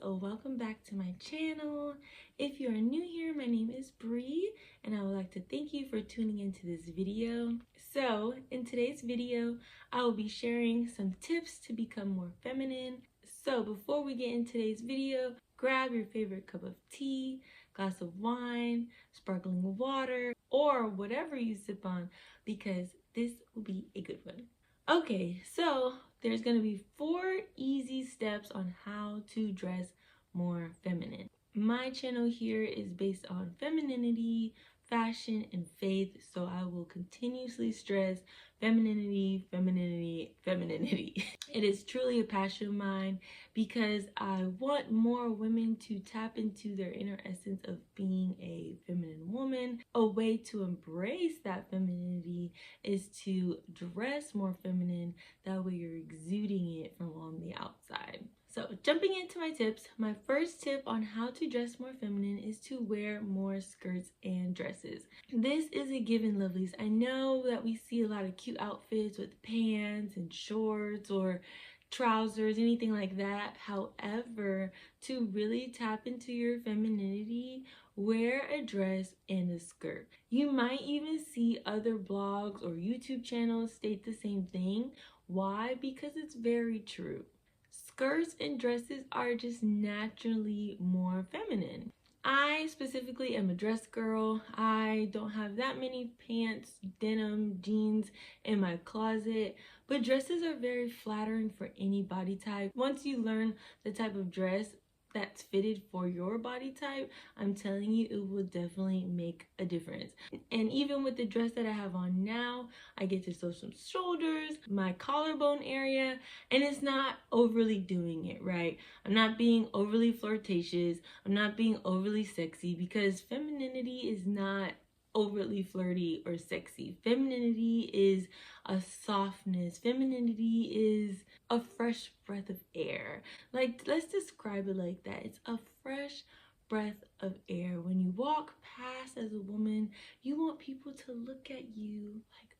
welcome back to my channel. If you are new here, my name is Bree and I would like to thank you for tuning into this video. So in today's video, I will be sharing some tips to become more feminine. So before we get into today's video, grab your favorite cup of tea, glass of wine, sparkling water, or whatever you sip on, because this will be a good one. Okay, so there's going to be 4 easy steps on how to dress more feminine. My channel here is based on femininity, fashion, and faith, so I will continuously stress femininity, femininity, femininity. It is truly a passion of mine because I want more women to tap into their inner essence of being a feminine woman. A way to embrace that femininity is to dress more feminine. That way you're exuding it from on the outside. So jumping into my tips, my first tip on how to dress more feminine is to wear more skirts and dresses. This is a given, lovelies. I know that we see a lot of cute outfits with pants and shorts or trousers, anything like that. However, to really tap into your femininity, wear a dress and a skirt. You might even see other blogs or YouTube channels state the same thing. Why? Because it's very true. Skirts and dresses are just naturally more feminine. I specifically am a dress girl. I don't have that many pants, denim, jeans in my closet, but dresses are very flattering for any body type. Once you learn the type of dress that's fitted for your body type, I'm telling you, it will definitely make a difference. And even with the dress that I have on now, I get to show some shoulders, my collarbone area, and it's not overly doing it, right? I'm not being overly flirtatious. I'm not being overly sexy, because femininity is not overtly flirty or sexy. Femininity is a softness. Femininity is a fresh breath of air. Like, let's describe it like that. It's a fresh breath of air. When you walk past as a woman, you want people to look at you like,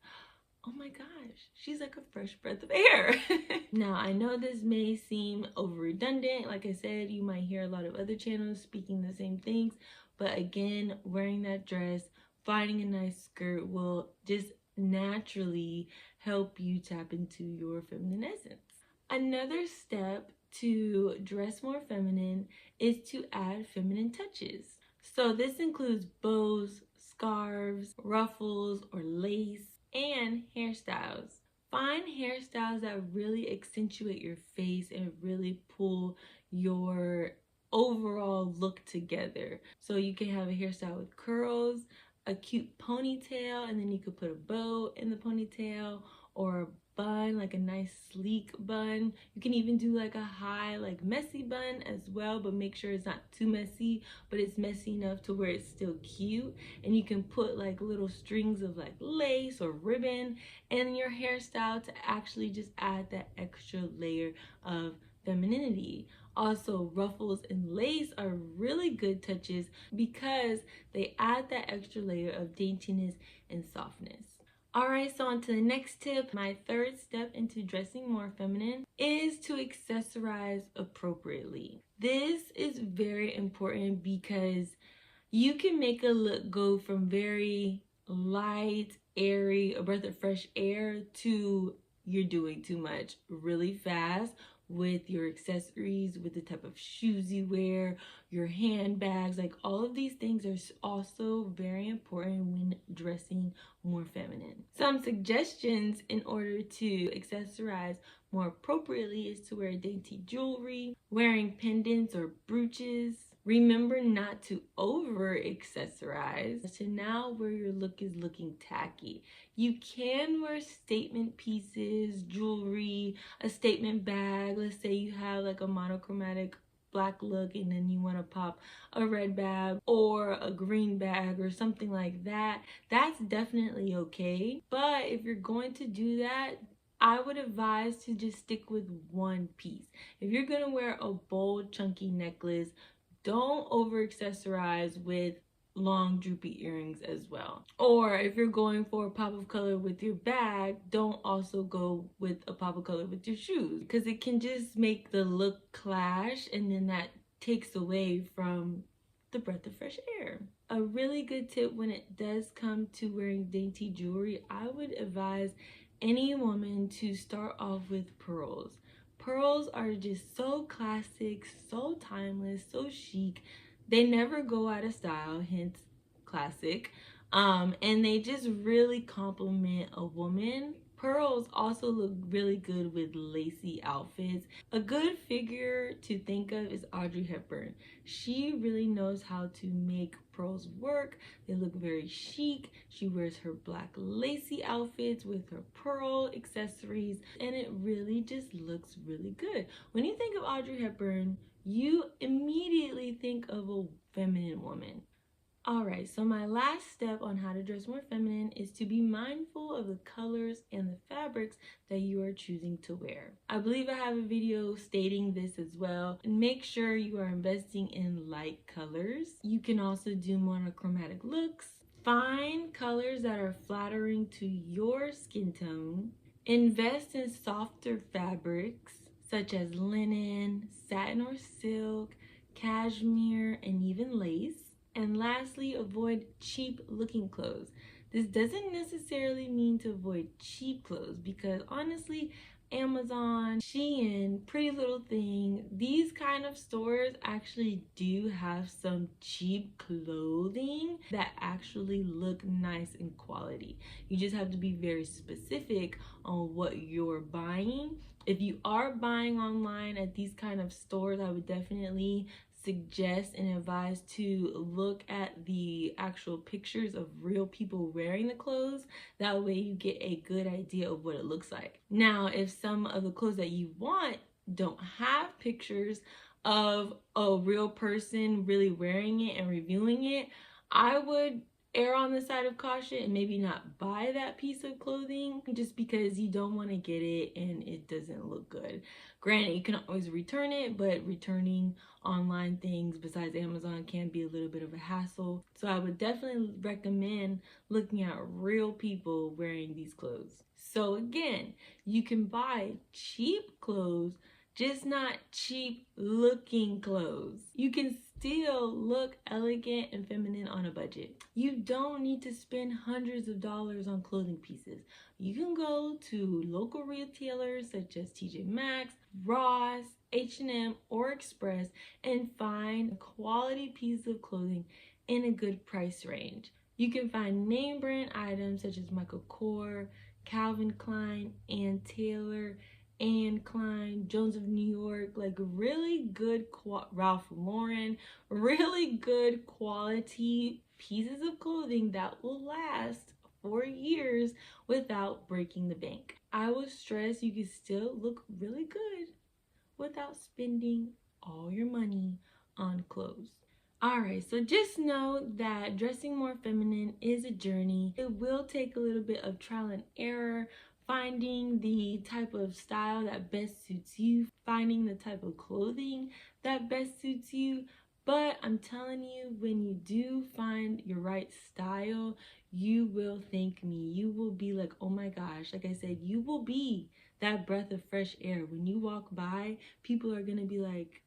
oh my gosh, she's like a fresh breath of air. Now, I know this may seem over redundant. Like I said, you might hear a lot of other channels speaking the same things, but again, wearing that dress, finding a nice skirt will just naturally help you tap into your feminine essence. Another step to dress more feminine is to add feminine touches. So this includes bows, scarves, ruffles, or lace, and hairstyles. Find hairstyles that really accentuate your face and really pull your overall look together. So you can have a hairstyle with curls, a cute ponytail, and then you could put a bow in the ponytail, or a bun, like a nice sleek bun. You can even do like a high, like messy bun as well, but make sure it's not too messy, but it's messy enough to where it's still cute. And you can put like little strings of like lace or ribbon in your hairstyle to actually just add that extra layer of femininity. Also, ruffles and lace are really good touches because they add that extra layer of daintiness and softness. Alright, so on to the next tip. My third step into dressing more feminine is to accessorize appropriately. This is very important because you can make a look go from very light, airy, a breath of fresh air to you're doing too much really fast with your accessories, with the type of shoes you wear, your handbags. Like, all of these things are also very important when dressing more feminine. Some suggestions in order to accessorize more appropriately is to wear dainty jewelry, wearing pendants or brooches. Remember not to over accessorize to now where your look is looking tacky. You can wear statement pieces, jewelry, a statement bag. Let's say you have like a monochromatic black look and then you want to pop a red bag or a green bag or something like that. That's definitely okay. But if you're going to do that, I would advise to just stick with one piece. If you're going to wear a bold, chunky necklace, don't over accessorize with long droopy earrings as well. Or if you're going for a pop of color with your bag, don't also go with a pop of color with your shoes, because it can just make the look clash, and then that takes away from the breath of fresh air. A really good tip when it does come to wearing dainty jewelry, I would advise any woman to start off with pearls. Pearls are just so classic, so timeless, so chic. They never go out of style, hence classic. And they just really complement a woman. Pearls also look really good with lacy outfits. A good figure to think of is Audrey Hepburn. She really knows how to make pearls work. They look very chic. She wears her black lacy outfits with her pearl accessories, and it really just looks really good. When you think of Audrey Hepburn, you immediately think of a feminine woman. Alright, so my last step on how to dress more feminine is to be mindful of the colors and the fabrics that you are choosing to wear. I believe I have a video stating this as well. Make sure you are investing in light colors. You can also do monochromatic looks. Find colors that are flattering to your skin tone. Invest in softer fabrics such as linen, satin or silk, cashmere, and even lace. And lastly, avoid cheap looking clothes. This doesn't necessarily mean to avoid cheap clothes, because honestly, Amazon, Shein, Pretty Little Thing, these kind of stores actually do have some cheap clothing that actually look nice in quality. You just have to be very specific on what you're buying. If you are buying online at these kind of stores, I would definitely suggest and advise to look at the actual pictures of real people wearing the clothes. That way you get a good idea of what it looks like. Now, if some of the clothes that you want don't have pictures of a real person really wearing it and reviewing it, I would err on the side of caution and maybe not buy that piece of clothing, just because you don't want to get it and it doesn't look good. Granted, you can always return it, but returning online things besides Amazon can be a little bit of a hassle. So I would definitely recommend looking at real people wearing these clothes. So again, you can buy cheap clothes, just not cheap looking clothes. You can still look elegant and feminine on a budget. You don't need to spend hundreds of dollars on clothing pieces. You can go to local retailers such as TJ Maxx, Ross, H&M, or Express and find a quality piece of clothing in a good price range. You can find name brand items such as Michael Kors, Calvin Klein, Ann Taylor, Anne Klein, Jones of New York, like really good Ralph Lauren, really good quality pieces of clothing that will last for years without breaking the bank. I would stress you can still look really good without spending all your money on clothes. Alright, so just know that dressing more feminine is a journey. It will take a little bit of trial and error, finding the type of style that best suits you, finding the type of clothing that best suits you. But I'm telling you, when you do find your right style, you will thank me. You will be like, oh my gosh, like I said, you will be that breath of fresh air. When you walk by, people are gonna be like,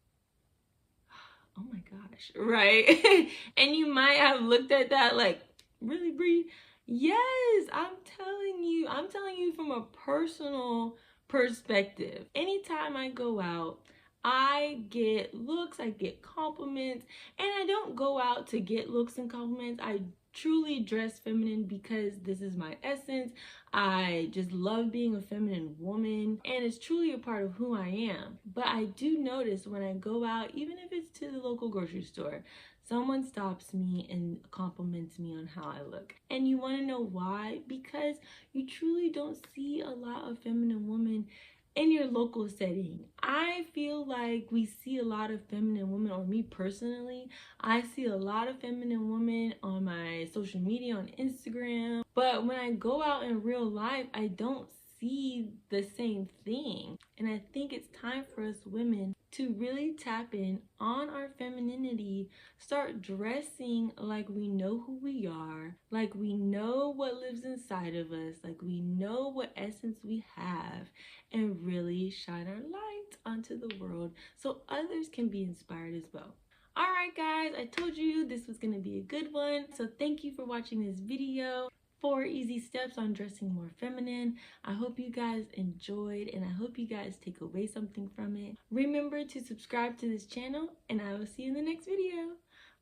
oh my gosh, right? And you might have looked at that like, really, Brie? Yes, I'm telling you from a personal perspective. Anytime I go out, I get looks, I get compliments, and I don't go out to get looks and compliments. I truly dress feminine because this is my essence. I just love being a feminine woman, and it's truly a part of who I am. But I do notice when I go out, even if it's to the local grocery store, someone stops me and compliments me on how I look. And you want to know why? Because you truly don't see a lot of feminine women in your local setting. I feel like we see a lot of feminine women, or me personally, I see a lot of feminine women on my social media, on Instagram. But when I go out in real life, I don't see the same thing. And I think it's time for us women to really tap in on our femininity, start dressing like we know who we are, like we know what lives inside of us, like we know what essence we have, and really shine our light onto the world so others can be inspired as well. Alright guys, I told you this was going to be a good one, so thank you for watching this video. 4 easy steps on dressing more feminine. I hope you guys enjoyed and I hope you guys take away something from it. Remember to subscribe to this channel and I will see you in the next video.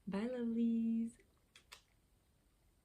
Bye lovelies.